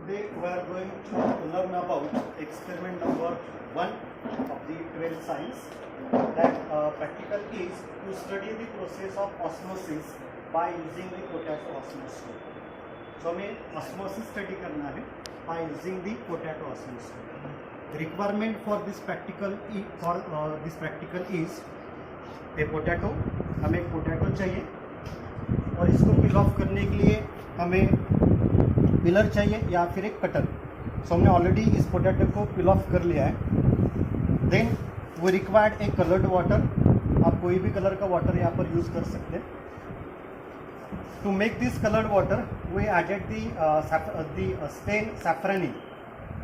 Today we are going to learn about experiment number 1 of the 12th science. That practical is to study the process of osmosis by using the potato osmoscope. So हमें osmosis study करना है by using the potato osmoscope. The requirement for this practical is a potato. हमें एक potato चाहिए और इसको peel off करने के लिए हमें पिलर चाहिए या फिर एक कटर. सो हमने ऑलरेडी इस पोटैटो को पिल ऑफ कर लिया है. Then we required a coloured water. आप कोई भी कलर का वाटर यहाँ पर यूज कर सकते हैं. To make this coloured water we added the stain safranin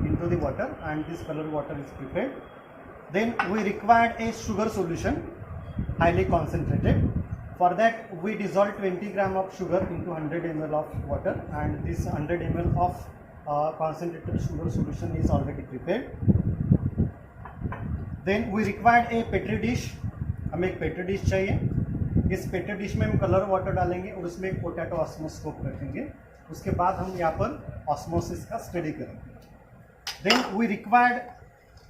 into the water and this coloured water is prepared. Then we required a sugar solution highly concentrated. For that we dissolve 20 gram of sugar into 100 ml of water, and this 100 ml of concentrated sugar solution is already prepared. Then we required a petri dish. हमें एक petri dish चाहिए. इस petri dish में हम colour water डालेंगे और उसमें एक पोटैटो ऑस्मोस्कोप रखेंगे. उसके बाद हम यहाँ पर ऑस्मोसिस का स्टडी करेंगे. Then we required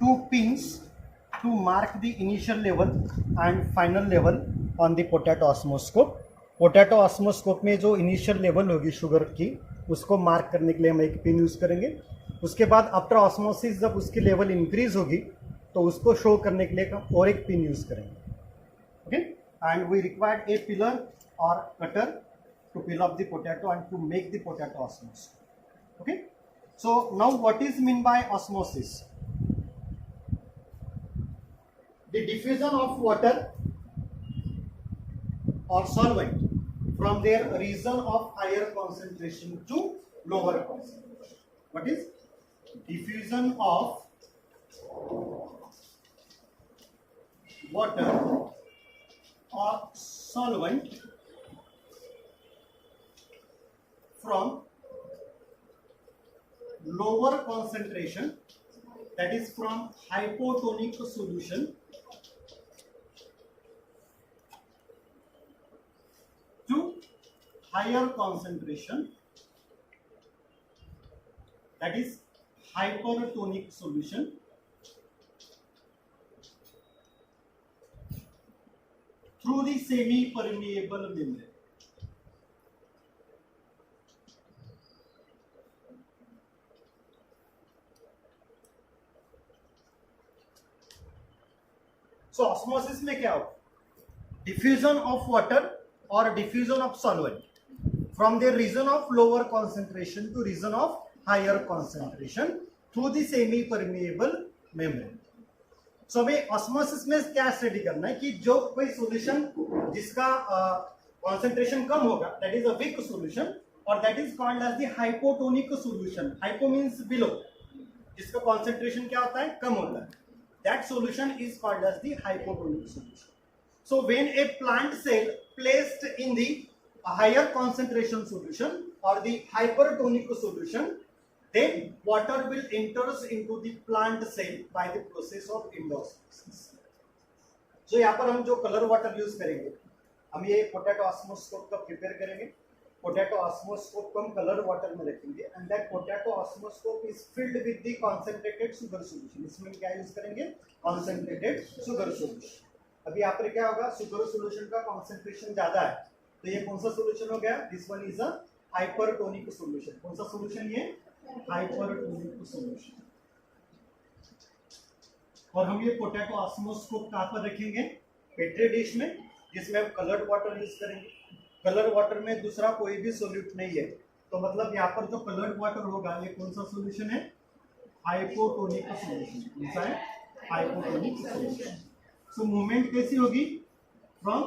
2 pins to mark the initial level and final level on the potato osmoscope. Potato osmoscope में जो इनिशियल लेवल होगी शुगर की उसको मार्क करने के लिए हम एक पिन यूज करेंगे. उसके बाद आफ्टर ऑस्मोसिस जब उसकी लेवल इंक्रीज होगी तो उसको शो करने के लिए हम और एक पिन यूज करेंगे. Okay, and we required a peeler और cutter to peel off the potato and to make the potato osmosis. Okay, so now what is mean by osmosis? The diffusion of water or solvent from their region of higher concentration to lower concentration. What is diffusion of water or solvent from lower concentration, that is from hypotonic solution to higher concentration, that is hypertonic solution, through the semi permeable membrane. So osmosis में क्या हो? Diffusion of water or diffusion of solvent from the region of lower concentration to region of higher concentration through the semi permeable membrane. So हमें osmosis में क्या study करना है कि जो कोई सॉल्यूशन जिसका कॉन्सेंट्रेशन कम होगा, that is a weak solution, और that is called as the hypotonic solution. Hypo means below, जिसका कॉन्सेंट्रेशन क्या होता है, कम होता है. That solution is called as the hypotonic solution. So when a plant cell placed in the higher concentration solution or the hypertonic solution, then water will enters into the plant cell by the process of endosmosis. So यहाँ पर हम जो colour water use करेंगे, हम ये potato osmoscope का prepare करेंगे. Potato ऑस्मोस्कोप को हम कलर वाटर में रखेंगे and that potato osmoscope is filled with the concentrated sugar solution. इसमें क्या यूज करेंगे? Concentrated sugar solution. अभी यहाँ पर क्या होगा, शुगर सॉल्यूशन का कॉन्सेंट्रेशन ज्यादा है तो ये कौन सा सॉल्यूशन हो गया? This one is a hypertonic solution. कौन सा सॉल्यूशन? ये हाइपरटोनिक सॉल्यूशन. और हम ये पोटैटो ऑस्मोस्कोप कहाँ पर रखेंगे? पेट्री डिश में, जिसमें हम कलर्ड वाटर यूज करेंगे. कलर्ड वाटर में दूसरा कोई भी सॉल्यूट नहीं है, तो मतलब यहाँ पर जो कलर्ड वाटर होगा ये कौन सा सॉल्यूशन है? Hypotonic solution. कौन सा है? Hypotonic solution. So मूवमेंट कैसी होगी? From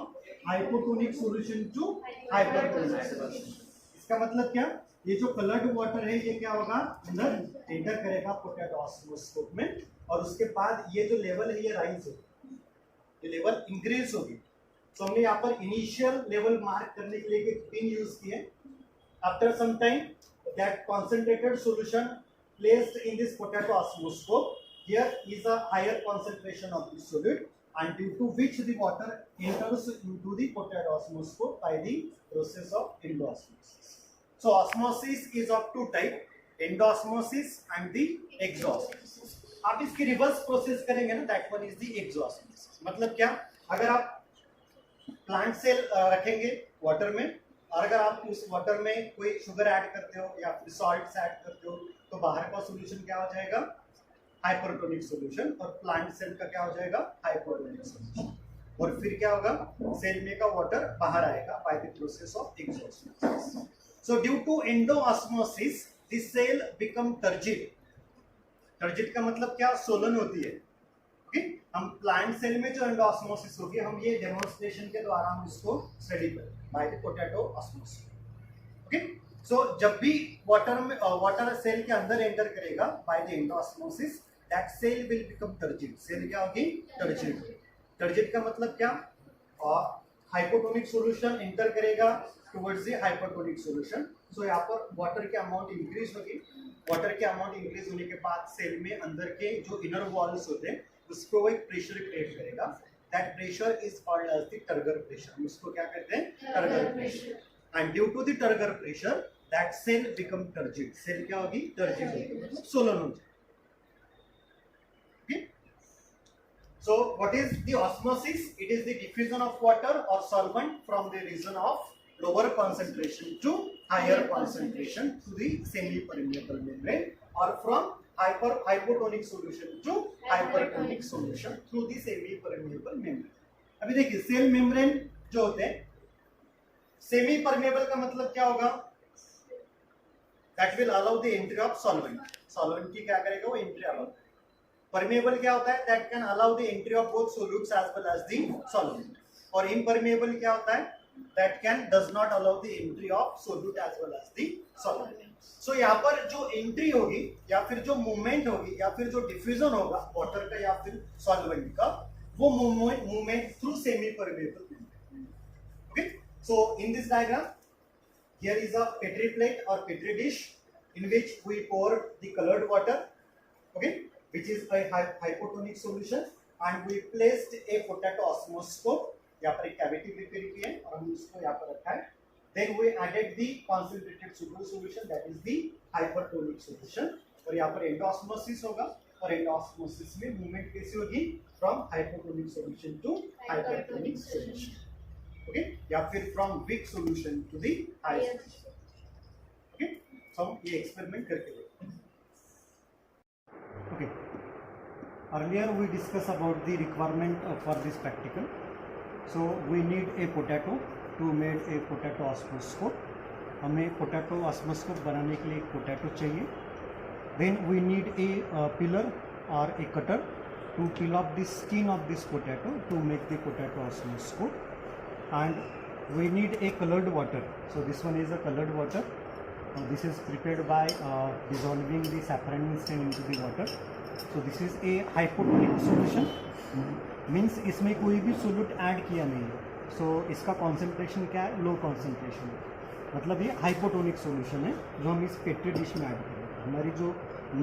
hypotonic solution to hypertonic solution. इसका मतलब क्या? ये जो कलर्ड वाटर है ये क्या होगा? अंदर एंटर करेगा पोटैटो ऑस्मोस्कोप में, और उसके बाद ये जो लेवल है ये राइज होगी, ये लेवल इंक्रीज होगी. तो हमने यहाँ पर इनिशियल लेवल मार्क करने के लिए एक पिन यूज किए. After some time that concentrated solution placed in this potato osmoscope, here is a higher concentration of the solute, and due to which the water enters into the potato osmoscope by the process of endosmosis. So osmosis is of two type. Endosmosis and the exosmosis. आप इसकी reverse process करेंगे ना, that one is the exosmosis. मतलब क्या, अगर आप plant cell रखेंगे water में, और अगर आप उस वाटर में कोई शुगर ऐड करते हो या फिर सॉल्ट्स ऐड करते हो, तो बाहर का सॉल्यूशन क्या हो जाएगा, हाइपरटोनिक सॉल्यूशन, और प्लांट सेल का क्या हो जाएगा, हाइपोटोनिक सॉल्यूशन। और फिर क्या होगा, सेल में का वाटर बाहर आएगा by the process of exosmosis. So due to endosmosis the cell become turgid. Turgid का मतलब क्या, सोलन होती है। ओके, हम प्लांट सेल में जो एंडोऑस्मोसिस होगी, हम ये डेमोन्स्ट्रेशन के द्वारा हम इसको स्टडी करें by the potato osmosis. Okay, so जब भी वाटर में वाटर सेल के अंदर एंटर करेगा by the endosmosis, that cell will become turgid. Cell क्या होगी, टर्जिड। टर्जिड का मतलब क्या, हाइपोटोनिक सॉल्यूशन एंटर करेगा towards the hypertonic solution. So यहाँ पर वाटर की अमाउंट इंक्रीज होगी। वाटर की अमाउंट इंक्रीज होने के बाद सेल में अंदर के जो इनर वॉल्स होते हैं उसको एक प्रेशर क्रिएट करेगा। That pressure is called as the turgor pressure. हम उसको क्या कहते हैं, turgor pressure. And due to the turgor pressure that cell become turgid. Cell क्या होगी, टर्जिड होगी, मतलब सोलन हो जाएगी। So what is the osmosis? It is the diffusion of water or solvent from the region of lower concentration to higher concentration to the semi-permeable membrane, or from hypotonic solution to hypertonic solution through the semi-permeable membrane. अभी देखिए cell membrane जो होते हैं, semi permeable का मतलब क्या होगा, that will allow the entry of solvent। solvent की क्या करेगा, वो entry allow। परमेबल क्या होता है, that can allow the entry of both solutes as well as the solvent. और इम्परमेबल क्या होता है, that can does not allow the entry of solute as well as the solvent. So यहाँ पर जो एंट्री होगी या फिर जो मूवमेंट होगी या फिर जो डिफ्यूजन होगा वाटर का या फिर सॉल्वेंट का, वो movement through semi permeable. Okay, so in this diagram here is a petri plate और petri dish in which we pour the colored water, okay, which is a hypotonic solution, and we placed a potato osmoscope। यहाँ पर एक cavity prepare की है और हमने उसको यहाँ पर रखा है। Then we added the concentrated sugar solution, that is the hypertonic solution। और यहाँ पर एंडोऑस्मोसिस होगा, और एंडोऑस्मोसिस में मूवमेंट कैसी होगी, from hypotonic solution to hypertonic solution, okay, या फिर from weak solution to the high solution. Okay, हम ये एक्सपेरिमेंट करके देखते हैं। Okay, earlier we discussed about the requirement for this practical. So we need a potato to make a potato osmoscope। हमें potato osmoscope बनाने के लिए एक potato चाहिए। Then we need a pillar or a cutter to peel off the skin of this potato to make the potato osmoscope, and we need a colored water। So this one is a colored water। This is prepared by dissolving the safranin stain into the water। So this is a hypotonic solution, means इसमें कोई भी solute add किया नहीं है। So इसका concentration क्या है, low concentration है, मतलब ये हाइपोटोनिक सॉल्यूशन है जो हम इस पेट्री डिश में ऐड करेंगे। हमारी जो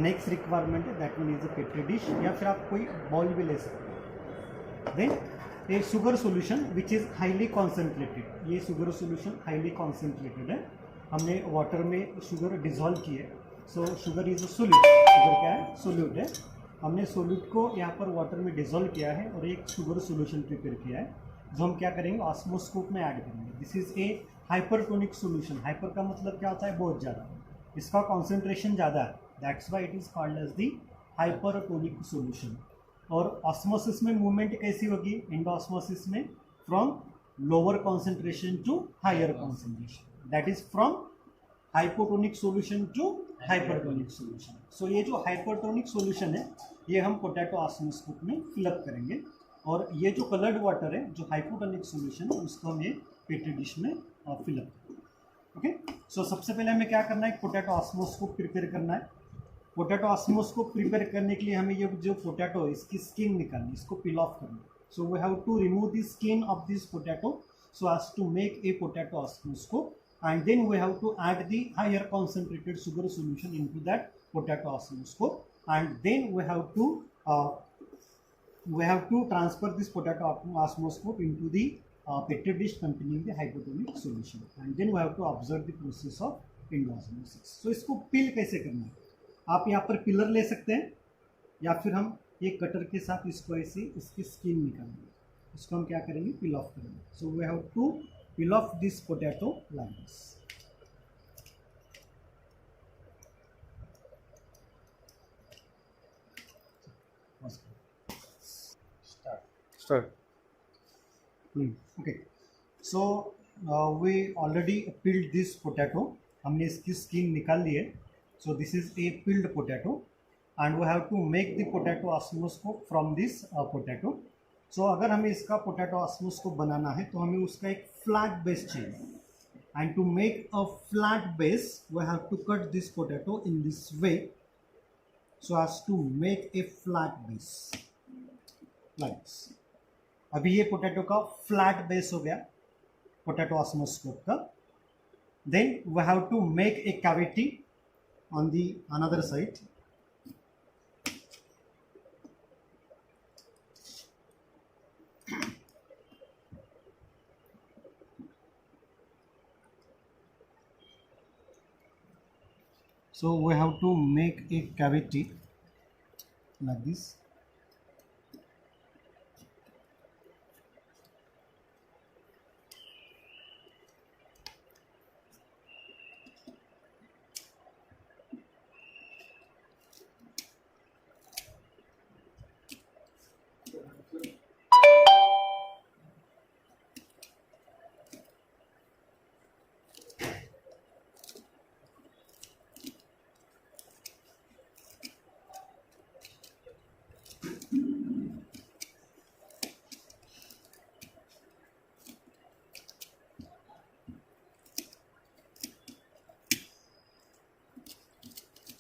नेक्स्ट रिक्वायरमेंट है that one is a petri dish, या फिर आप कोई बॉल भी ले सकते हो। Then a sugar solution which is highly concentrated. ये शुगर सॉल्यूशन हाईली कॉन्सेंट्रेटेड है, हमने वाटर में शुगर डिजोल्व की है। So sugar is a solute. Sugar क्या है, सोल्यूट है। हमने सोल्यूट को यहाँ पर वाटर में डिजोल्व किया है और एक शुगर सॉल्यूशन प्रिपेयर किया है जो हम क्या करेंगे, ऑस्मोस्कोप में ऐड करेंगे। This is A hypertonic solution. Hyper का मतलब क्या होता है, बहुत ज़्यादा, इसका कॉन्सेंट्रेशन ज़्यादा है, that's why it is called as the hypertonic solution. और ऑस्मोसिस में मूवमेंट कैसी होगी, एंडोऑस्मोसिस में from lower concentration to higher concentration, that is from hypotonic solution to hypertonic solution. So ये जो हाइपरटोनिक सॉल्यूशन है ये हम पोटैटो ऑस्मोस्कोप में फिलअप करेंगे, और ये जो कलर्ड वाटर है जो हाइपोटोनिक सॉल्यूशन है उसको हम ये पेट्री डिश में फिलअप करेंगे। ओके, सो सबसे पहले हमें क्या करना है, पोटैटो ऑस्मोस्कोप प्रिपेयर करना है। पोटैटो ऑस्मोस्कोप प्रिपेयर करने के लिए हमें ये जो पोटैटो है इसकी स्किन निकालनी, इसको पील ऑफ करना। So we have to remove the skin of this potato so as to make a potato osmoscope, and then we have to add the higher concentrated sugar solution into that potato osmoscope, and then we have to transfer this potato osmoscope into the petri dish containing the hypotonic solution, and then we have to observe the process of endosmosis. तो इसको पिल कैसे करना है, आप यहाँ पर pillar ले सकते हैं या फिर हम एक कटर के साथ इसको ऐसे इसकी स्किन निकालेंगे, इसको हम क्या करेंगे, पिल ऑफ करेंगे। So we have to peel off this potato like this. Start. Okay, so we already peeled this potato, हमने इसकी स्किन निकाल ली है। So this is a peeled potato and we have to make the potato osmoscope from this potato. So अगर हमें इसका potato ऑस्मोस्कोप बनाना है तो हमें उसका एक फ्लैट बेस चाहिए, and to make a flat base we have to cut this potato in this way so as to make a flat base like this. अभी ये पोटैटो का फ्लैट बेस हो गया पोटैटो ऑस्मोस्कोप का। Then we have to make a cavity on the another side. So we have to make a cavity like this.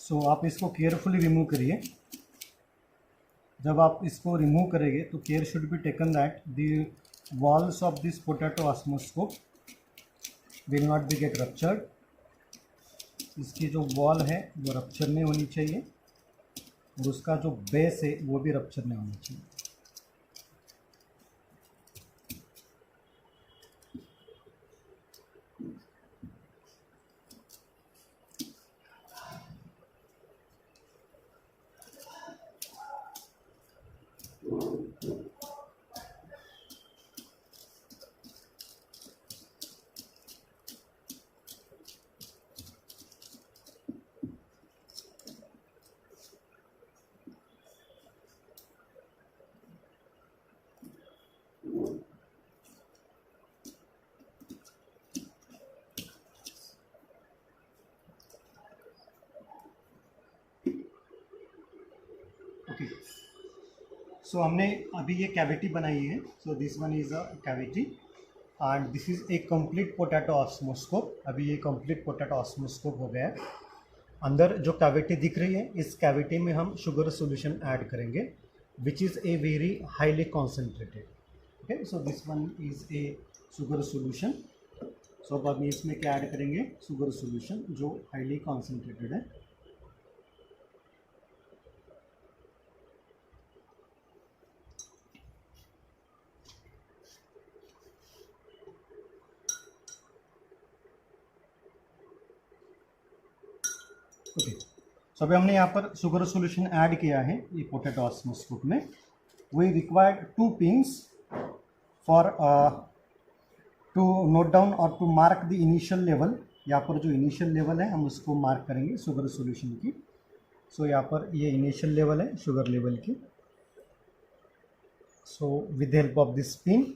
So आप इसको carefully remove करिए। जब आप इसको रिमूव करेंगे तो care should be taken that the walls of this potato osmoscope will not be get ruptured. इसकी जो वॉल है वो रप्चर नहीं होनी चाहिए और उसका जो बेस है वो भी रप्चर नहीं होना चाहिए। ओके, सो हमने अभी ये कैविटी बनाई है। So this one is a cavity and this is a complete potato osmoscope. अभी ये कंप्लीट पोटैटो ऑस्मोस्कोप हो गया है। अंदर जो कैविटी दिख रही है, इस कैविटी में हम शुगर सॉल्यूशन ऐड करेंगे which is a very highly concentrated. Okay, so this one is a sugar solution. So अब हम इसमें क्या ऐड करेंगे, शुगर सॉल्यूशन जो हाईली कॉन्सेंट्रेटेड है। ओके, सो अभी हमने यहाँ पर शुगर सॉल्यूशन ऐड किया है ये पोटैटो ऑस्मोस्कोप में। We required 2 pins for to note down और to mark the initial level. यहाँ पर जो इनिशियल लेवल है हम उसको मार्क करेंगे शुगर सॉल्यूशन की। सो यहाँ पर ये इनिशियल लेवल है शुगर लेवल की। So with help of this pin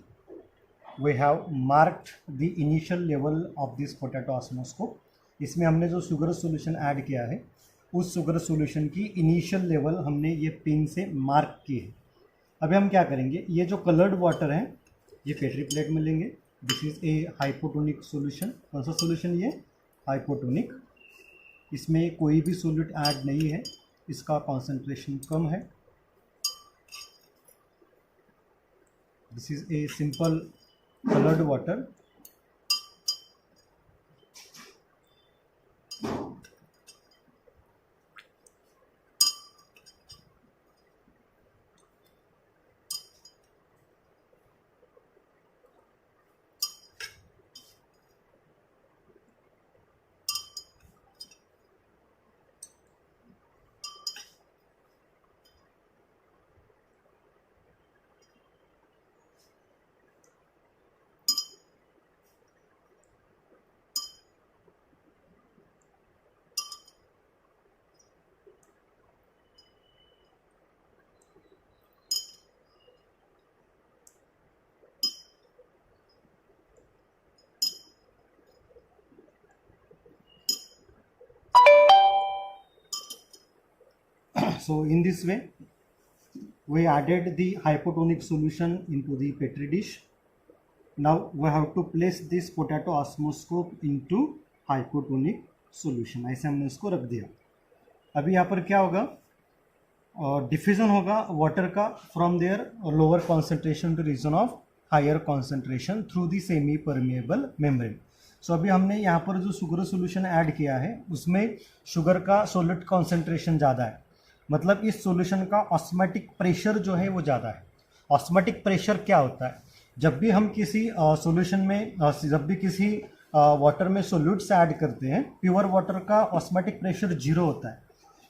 we have marked the initial level of this potato osmoscope. इसमें हमने जो शुगर सॉल्यूशन ऐड किया है उस शुगर सॉल्यूशन की इनिशियल लेवल हमने ये पिन से मार्क की है। अभी हम क्या करेंगे, ये जो कलर्ड वाटर है ये पेट्री प्लेट में लेंगे। This is A hypotonic solution. कौन सा सॉल्यूशन ये, हाइपोटोनिक। इसमें कोई भी सॉल्यूट ऐड नहीं है, इसका कॉन्सेंट्रेशन कम है। This is a simple coloured water. So in this way, we added the hypotonic solution into the Petri dish. Now we have to place this potato osmoscope into hypotonic solution. ऐसे हमने इसको रख दिया. अभी यहाँ पर क्या होगा, डिफ्यूजन होगा वाटर का from their lower concentration to region of higher concentration through the semi permeable membrane. So अभी हमने यहाँ पर जो शुगर सोल्यूशन ऐड किया है उसमें शुगर का सोलिड कॉन्सेंट्रेशन ज़्यादा है, मतलब इस सॉल्यूशन का ऑस्मोटिक प्रेशर जो है वो ज़्यादा है. ऑस्मोटिक प्रेशर क्या होता है, जब भी हम किसी सॉल्यूशन में जब भी किसी वाटर में सोल्यूट्स ऐड करते हैं, प्योर वाटर का ऑस्मोटिक प्रेशर 0 होता है,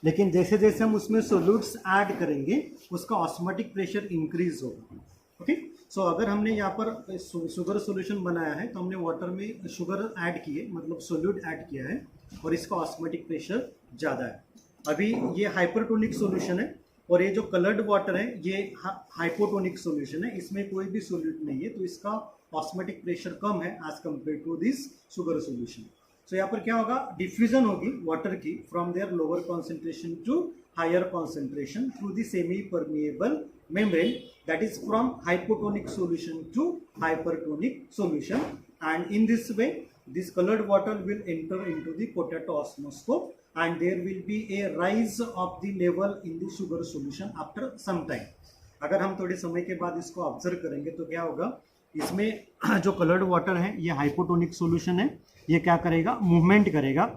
लेकिन जैसे जैसे हम उसमें सोल्यूट्स ऐड करेंगे उसका ऑस्मोटिक प्रेशर इंक्रीज होगा. ओके, सो अगर हमने यहाँ पर शुगर सॉल्यूशन बनाया है तो हमने वाटर में शुगर ऐड किए, मतलब सोल्यूट ऐड किया है और इसका ऑस्मोटिक प्रेशर ज़्यादा है. अभी ये हाइपरटोनिक सॉल्यूशन है और ये जो कलर्ड वाटर है ये हाइपोटोनिक सॉल्यूशन है, इसमें कोई भी सोल्यूट नहीं है, तो इसका ऑस्मोटिक प्रेशर कम है as compare to this sugar solution. So यहाँ पर क्या होगा, डिफ्यूजन होगी वाटर की from their lower concentration to higher concentration through the semi permeable membrane, that is from hypotonic solution to hypertonic solution. And in this way this colored water will enter into the potato osmoscope and there will be a rise of the level in the sugar solution after some time. अगर हम थोड़े समय के बाद इसको observe करेंगे तो क्या होगा, इसमें जो कलर्ड वाटर है ये हाइपोटोनिक सॉल्यूशन है, ये क्या करेगा, मूवमेंट करेगा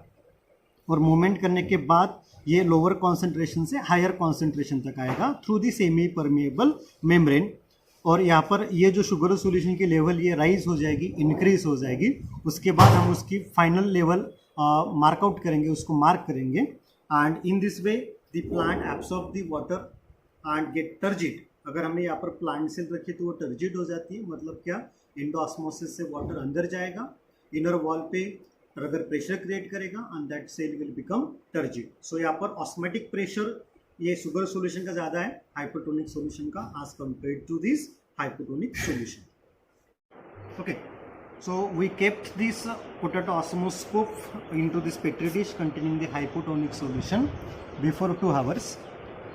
और मूवमेंट करने के बाद ये लोअर कॉन्सेंट्रेशन से हायर कॉन्सेंट्रेशन तक आएगा through the semi permeable membrane. और यहाँ पर ये जो शुगर सॉल्यूशन की लेवल ये राइज हो जाएगी, इंक्रीज हो जाएगी. उसके बाद हम उसकी फाइनल लेवल मार्क आउट करेंगे, उसको मार्क करेंगे. And in this way the plant absorb the water and get turgid. अगर हमने यहाँ पर प्लांट सेल रखी तो वो टर्जिड हो जाती है, मतलब क्या, एंडोऑस्मोसिस से वाटर अंदर जाएगा, इनर वॉल पे अगर प्रेशर क्रिएट करेगा and that cell will become turgid. So यहाँ पर ऑस्मोटिक प्रेशर ये शुगर सॉल्यूशन का ज़्यादा है हाइपोटोनिक सॉल्यूशन का as compare to this hypotonic solution. Okay, so we kept this potato osmoscope into this petri dish containing the hypotonic solution before 2 hours.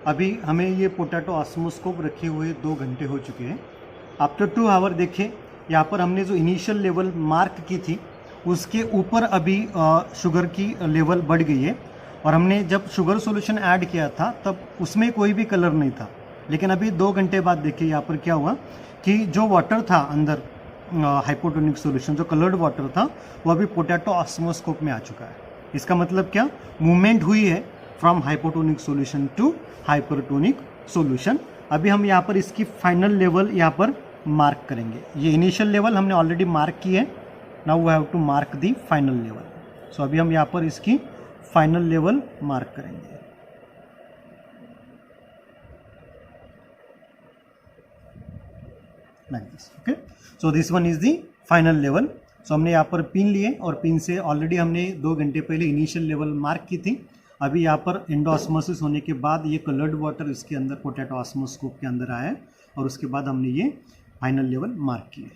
अभी हमें ये पोटैटो ऑस्मोस्कोप रखे हुए 2 घंटे हो चुके हैं. आफ्टर 2 आवर देखें, यहाँ पर हमने जो इनिशियल लेवल मार्क की थी उसके ऊपर अभी शुगर की लेवल बढ़ गई है. और हमने जब शुगर सॉल्यूशन ऐड किया था तब उसमें कोई भी कलर नहीं था, लेकिन अभी 2 घंटे बाद देखिए यहाँ पर क्या हुआ कि जो वाटर था अंदर हाइपोटोनिक सॉल्यूशन, जो कलर्ड वाटर था वो अभी पोटैटो ऑस्मोस्कोप में आ चुका है. इसका मतलब क्या, मूवमेंट हुई है from hypotonic solution to hypertonic solution. अभी हम यहाँ पर इसकी फाइनल लेवल यहाँ पर मार्क करेंगे. ये इनिशियल लेवल हमने ऑलरेडी मार्क की है, now we have to mark the final level. So अभी हम यहाँ पर इसकी फाइनल लेवल मार्क करेंगे. Like this. Okay, so this one is the final level. So हमने यहाँ पर पिन लिए और पिन से ऑलरेडी हमने 2 घंटे पहले इनिशियल लेवल मार्क की थी. अभी यहाँ पर एंडोऑस्मोसिस होने के बाद ये कलर्ड वाटर इसके अंदर पोटैटो ऑस्मोस्कोप के अंदर आया है और उसके बाद हमने ये फाइनल लेवल मार्क किए.